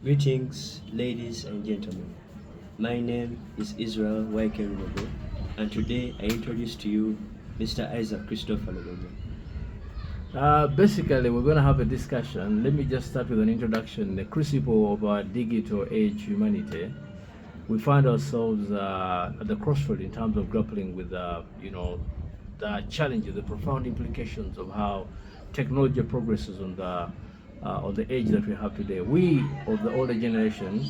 Greetings, ladies and gentlemen. My name is Israel Waikerubogo, and today I introduce to you Mr. Isaac Christopher Lobogo. Basically, we're going to have a discussion. Let me just start with an introduction. The crucible of our digital age humanity. We find ourselves at the crossroad in terms of grappling with, the challenges, the profound implications of how technology progresses on the age that we have today. We of the older generation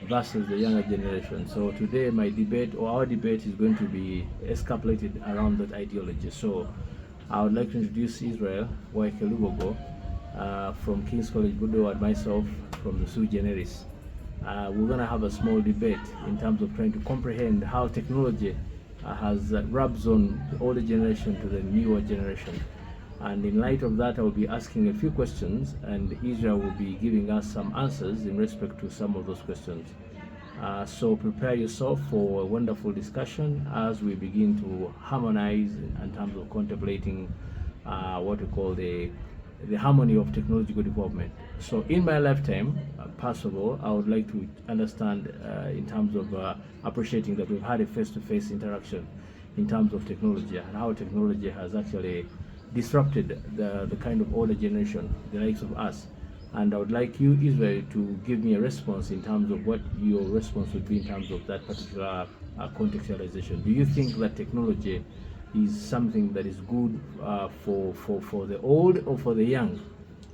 versus the younger generation. So today, my debate or our debate is going to be escapulated around that ideology. So I would like to introduce Israel Waikerubogo from King's College Budo and myself from the Suigeneris. We're going to have a small debate in terms of trying to comprehend how technology has rubs on the older generation to the newer generation. And in light of that, I will be asking a few questions, and Israel will be giving us some answers in respect to some of those questions. So prepare yourself for a wonderful discussion as we begin to harmonize in terms of contemplating what we call the harmony of technological development. So in my lifetime, first of all, I would like to understand in terms of appreciating that we've had a face-to-face interaction in terms of technology and how technology has actually disrupted the kind of older generation, the likes of us. And I would like you, Israel, to give me a response in terms of what your response would be in terms of that particular contextualization. Do you think that technology is something that is good for the old or for the young?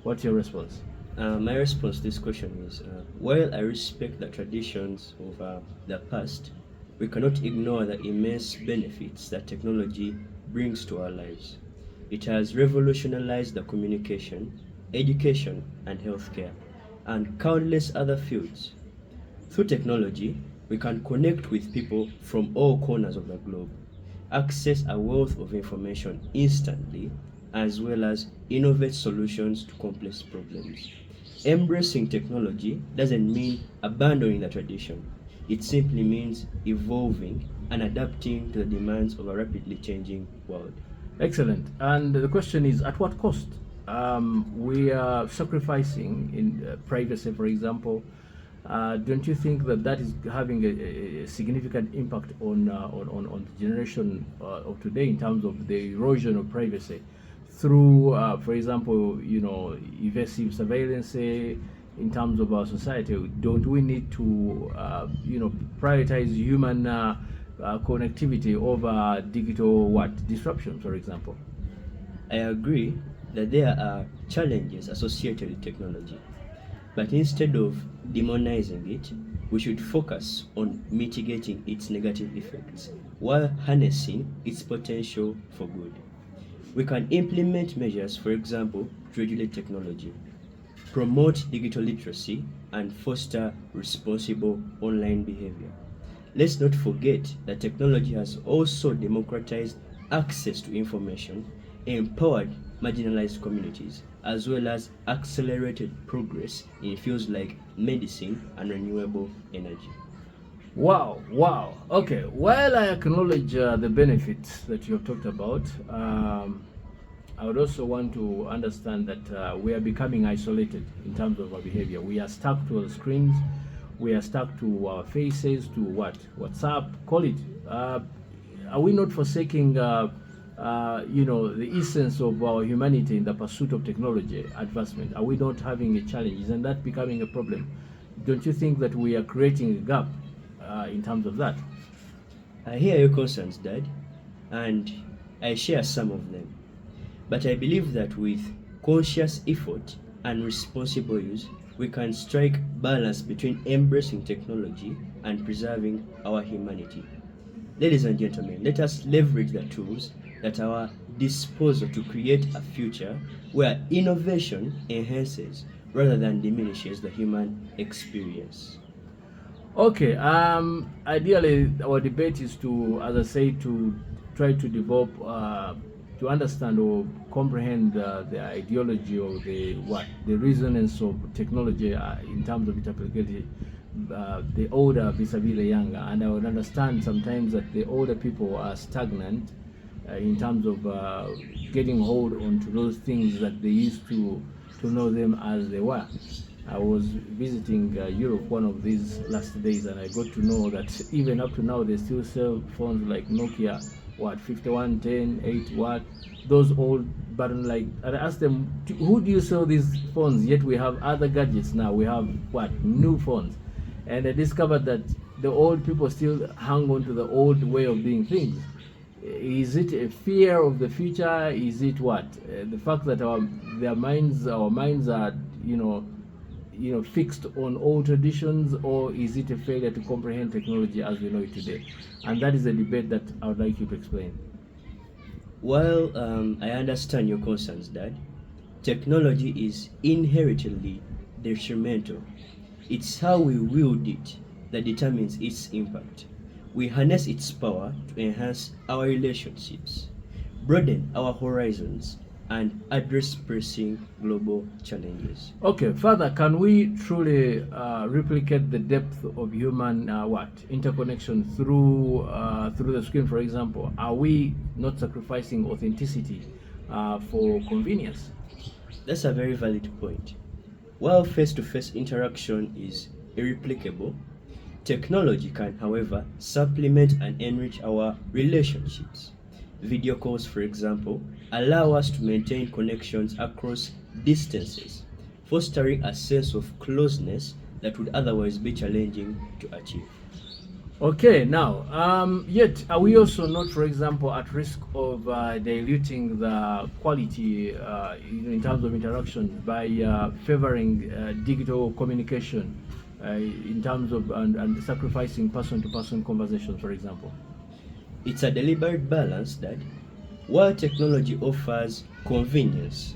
What's your response? My response to this question is, while I respect the traditions of the past, we cannot ignore the immense benefits that technology brings to our lives. It has revolutionized the communication, education, and healthcare, and countless other fields. Through technology, we can connect with people from all corners of the globe, access a wealth of information instantly, as well as innovate solutions to complex problems. Embracing technology doesn't mean abandoning the tradition. It simply means evolving and adapting to the demands of a rapidly changing world. Excellent. And the question is, at what cost? We are sacrificing in privacy, for example. Don't you think that that is having a significant impact on the generation of today in terms of the erosion of privacy through, for example, evasive surveillance in terms of our society? Don't we need to, prioritize human connectivity over digital disruption, for example? I agree that there are challenges associated with technology, but instead of demonizing it, we should focus on mitigating its negative effects while harnessing its potential for good. We can implement measures, for example, to regulate technology, promote digital literacy, and foster responsible online behavior. Let's not forget that technology has also democratized access to information, empowered marginalized communities, as well as accelerated progress in fields like medicine and renewable energy. Wow. Okay, while I acknowledge the benefits that you have talked about, I would also want to understand that we are becoming isolated in terms of our behavior. We are stuck to our screens. We are stuck to our faces, to WhatsApp, call it. Are we not forsaking, the essence of our humanity in the pursuit of technology advancement? Are we not having a challenge? Isn't that becoming a problem? Don't you think that we are creating a gap in terms of that? I hear your concerns, Dad, and I share some of them. But I believe that with conscious effort and responsible use, we can strike balance between embracing technology and preserving our humanity. Ladies and gentlemen, let us leverage the tools at our disposal to create a future where innovation enhances rather than diminishes the human experience. Okay, ideally our debate is to, as I say, to try to develop, to understand or comprehend the ideology or the resonance of technology in terms of its applicability, the older vis-a-vis the younger. And I would understand sometimes that the older people are stagnant in terms of getting hold onto those things that they used to know them as they were. I was visiting Europe one of these last days, and I got to know that even up to now they still sell phones like Nokia, what 5110, 8 watt, those old button like. And I asked them, who do you sell these phones? Yet we have other gadgets now. We have what new phones, and I discovered that the old people still hang on to the old way of doing things. Is it a fear of the future? Is it what the fact that our minds are fixed on old traditions, or is it a failure to comprehend technology as we know it today? And that is a debate that I would like you to explain. Well, I understand your concerns, Dad. Technology is inherently detrimental. It's how we wield it that determines its impact. We harness its power to enhance our relationships, broaden our horizons, and address pressing global challenges. Okay, further, can we truly replicate the depth of human interconnection through the screen? For example, are we not sacrificing authenticity for convenience? That's a very valid point. While face to face interaction is irreplicable, technology can, however, supplement and enrich our relationships. Video calls, for example, allow us to maintain connections across distances, fostering a sense of closeness that would otherwise be challenging to achieve. Okay, now, yet are we also not, for example, at risk of diluting the quality in terms of interaction by favoring digital communication in terms of and sacrificing person-to-person conversations, for example? It's a deliberate balance that, while technology offers convenience,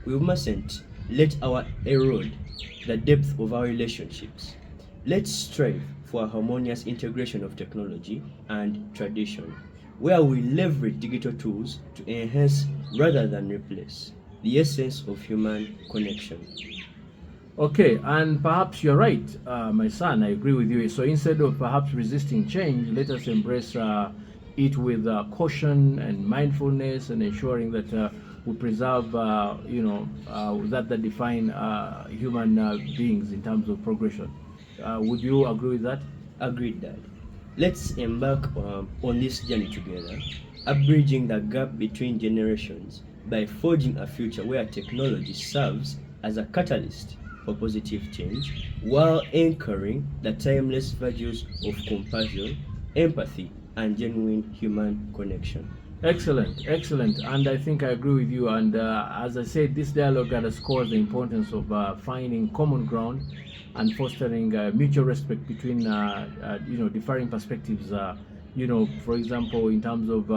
we mustn't let our erode the depth of our relationships. Let's strive for a harmonious integration of technology and tradition, where we leverage digital tools to enhance rather than replace the essence of human connection. Okay, and perhaps you're right, my son. I agree with you. So instead of perhaps resisting change, let us embrace it with caution and mindfulness, and ensuring that we preserve, that define human beings in terms of progression. Would you agree with that? Agreed, Dad. Let's embark on this journey together, bridging the gap between generations by forging a future where technology serves as a catalyst for positive change while anchoring the timeless values of compassion, empathy, and genuine human connection. Excellent, excellent. And I think I agree with you. And as I said, this dialogue underscores the importance of finding common ground and fostering mutual respect between, differing perspectives. For example, in terms of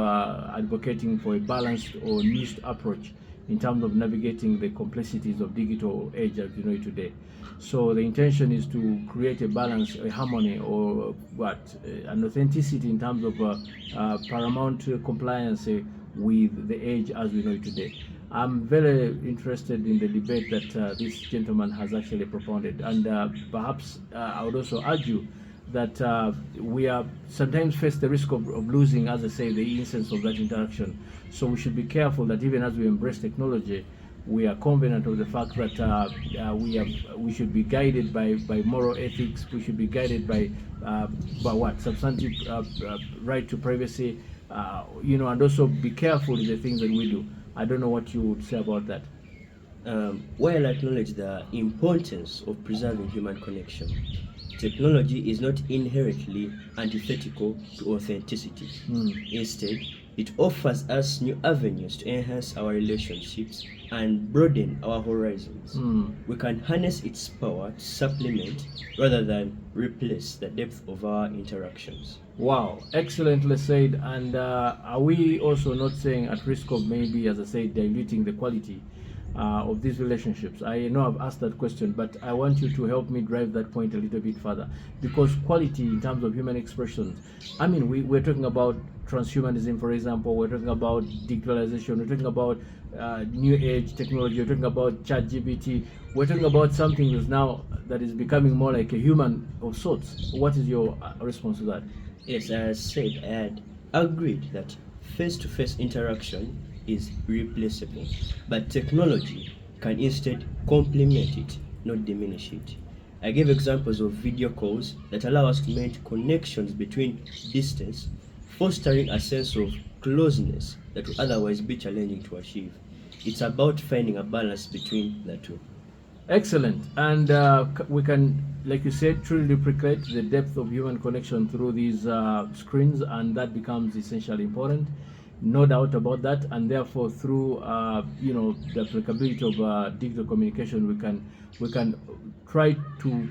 advocating for a balanced or nuanced approach in terms of navigating the complexities of digital age as you know it today. So the intention is to create a balance, a harmony, or an authenticity in terms of paramount compliance with the age as we know it today. I'm very interested in the debate that this gentleman has actually propounded, and perhaps I would also argue that we are sometimes face the risk of losing, as I say, the essence of that interaction. So we should be careful that even as we embrace technology, we are confident of the fact that we should be guided by moral ethics. We should be guided by substantive right to privacy, and also be careful with the things that we do. I don't know what you would say about that. While I acknowledge the importance of preserving human connection, technology is not inherently antithetical to authenticity. Instead, it offers us new avenues to enhance our relationships and broaden our horizons. We can harness its power to supplement rather than replace the depth of our interactions. Wow, excellently said. And are we also not saying at risk of maybe, as I said, diluting the quality of these relationships? I know I've asked that question, but I want you to help me drive that point a little bit further. Because quality in terms of human expressions, I mean, we're talking about transhumanism, for example, we're talking about digitalization, we're talking about new age technology, we're talking about ChatGPT, we're talking about something that is becoming more like a human of sorts. What is your response to that? Yes, as said, I had agreed that face-to-face interaction is irreplaceable, but technology can instead complement it not diminish it. I gave examples of video calls that allow us to make connections between distance, fostering a sense of closeness that would otherwise be challenging to achieve. It's about finding a balance between the two. Excellent. And we can, like you said, truly replicate the depth of human connection through these screens, and that becomes essentially important. No doubt about that. And therefore, through the applicability of digital communication, we can try to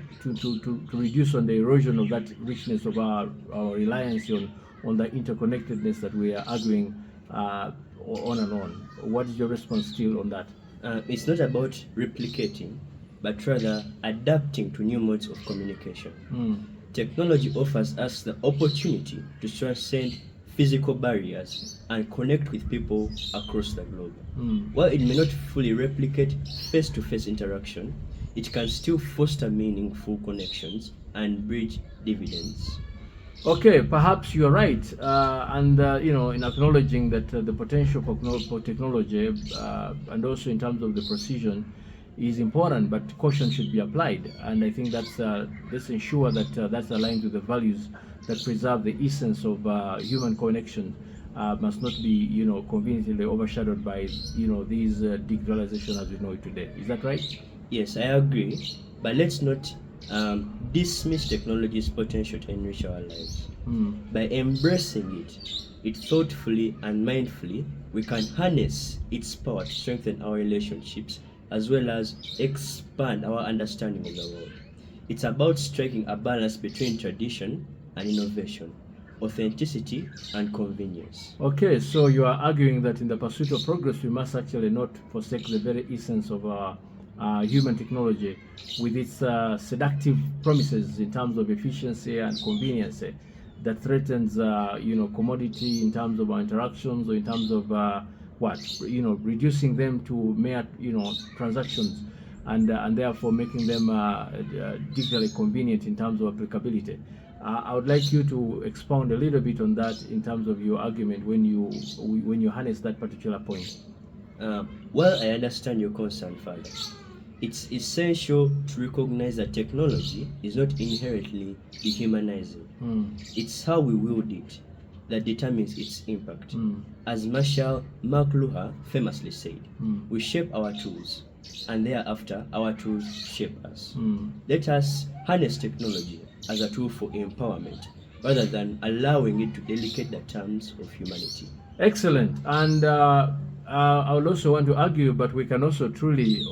reduce on the erosion of that richness of our reliance on the interconnectedness that we are arguing on and on. What is your response still on that? It's not about replicating, but rather adapting to new modes of communication. Technology offers us the opportunity to transcend physical barriers and connect with people across the globe. While it may not fully replicate face-to-face interaction, it can still foster meaningful connections and bridge dividends. Okay, perhaps you're right, and in acknowledging that the potential for technology and also in terms of the precision is important, but caution should be applied, and I think let's ensure that that's aligned with the values that preserve the essence of human connection. Must not be conveniently overshadowed by these digitalization as we know it today. Is that right? Yes, I agree, but let's not dismiss technology's potential to enrich our lives. By embracing it thoughtfully and mindfully, we can harness its power to strengthen our relationships as well as expand our understanding of the world. It's about striking a balance between tradition and innovation, authenticity and convenience. Okay, so you are arguing that in the pursuit of progress, we must actually not forsake the very essence of human technology with its seductive promises in terms of efficiency and convenience that threatens commodity in terms of our interactions, or in terms of reducing them to mere transactions, and therefore making them digitally convenient in terms of applicability. I would like you to expound a little bit on that in terms of your argument when you harness that particular point. Well, I understand your concern, Father. It's essential to recognize that technology is not inherently dehumanizing. It's how we wield it that determines its impact. As Marshall McLuhan famously said, we shape our tools, and thereafter our tools shape us. Let us harness technology as a tool for empowerment rather than allowing it to delicate the terms of humanity. Excellent. And I would also want to argue, but we can also truly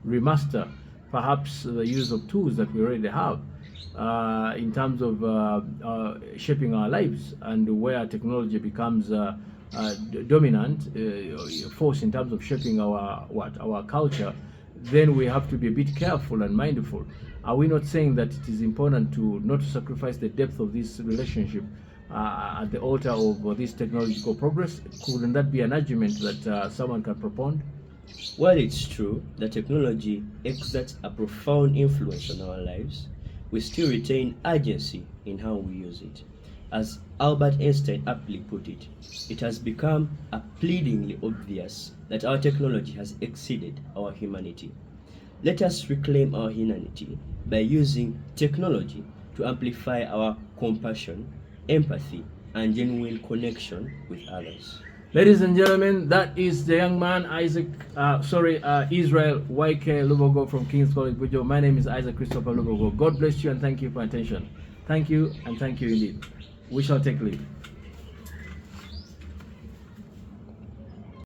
remaster perhaps the use of tools that we already have in terms of shaping our lives, and where technology becomes dominant force in terms of shaping our culture. Then we have to be a bit careful and mindful. Are we not saying that it is important to not sacrifice the depth of this relationship at the altar of this technological progress? Couldn't that be an argument that someone can propound? While it's true that technology exerts a profound influence on our lives, we still retain agency in how we use it. As Albert Einstein aptly put it, it has become pleadingly obvious that our technology has exceeded our humanity. Let us reclaim our humanity by using technology to amplify our compassion, empathy, and genuine connection with others. Ladies and gentlemen, that is the young man Israel YK Lubogo from King's College Budo. My name is Isaac Christopher Lubogo. God bless you and thank you for attention. Thank you and thank you indeed. We shall take leave.